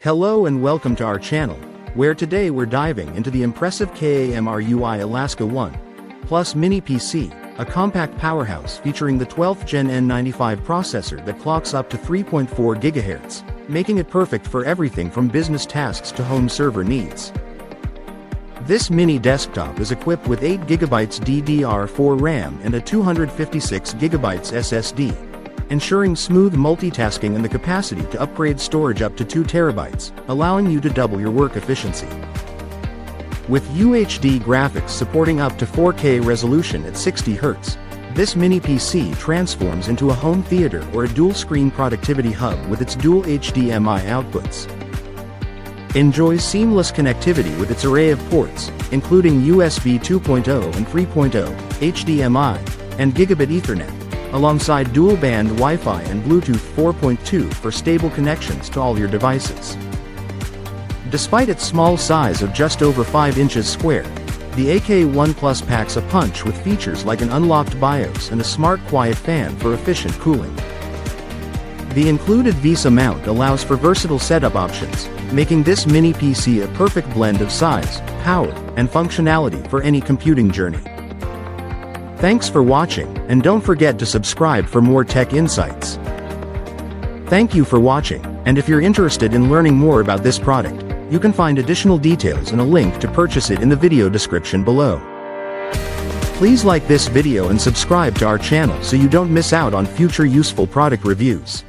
Hello and welcome to our channel, where today we're diving into the impressive KAMRUI AK1 Plus mini PC, a compact powerhouse featuring the 12th Gen N95 processor that clocks up to 3.4 GHz, making it perfect for everything from business tasks to home server needs. This mini desktop is equipped with 8 GB DDR4 RAM and a 256 GB SSD, ensuring smooth multitasking and the capacity to upgrade storage up to 2 TB, allowing you to double your work efficiency. With UHD graphics supporting up to 4K resolution at 60 Hz, this mini PC transforms into a home theater or a dual-screen productivity hub with its dual HDMI outputs. Enjoy seamless connectivity with its array of ports, including USB 2.0 and 3.0, HDMI, and Gigabit Ethernet, alongside dual-band Wi-Fi and Bluetooth 4.2 for stable connections to all your devices. Despite its small size of just over 5 inches square, the AK1 Plus packs a punch with features like an unlocked BIOS and a smart quiet fan for efficient cooling. The included VESA mount allows for versatile setup options, making this mini PC a perfect blend of size, power, and functionality for any computing journey. Thanks for watching, and don't forget to subscribe for more tech insights. Thank you for watching, and if you're interested in learning more about this product, you can find additional details and a link to purchase it in the video description below. Please like this video and subscribe to our channel so you don't miss out on future useful product reviews.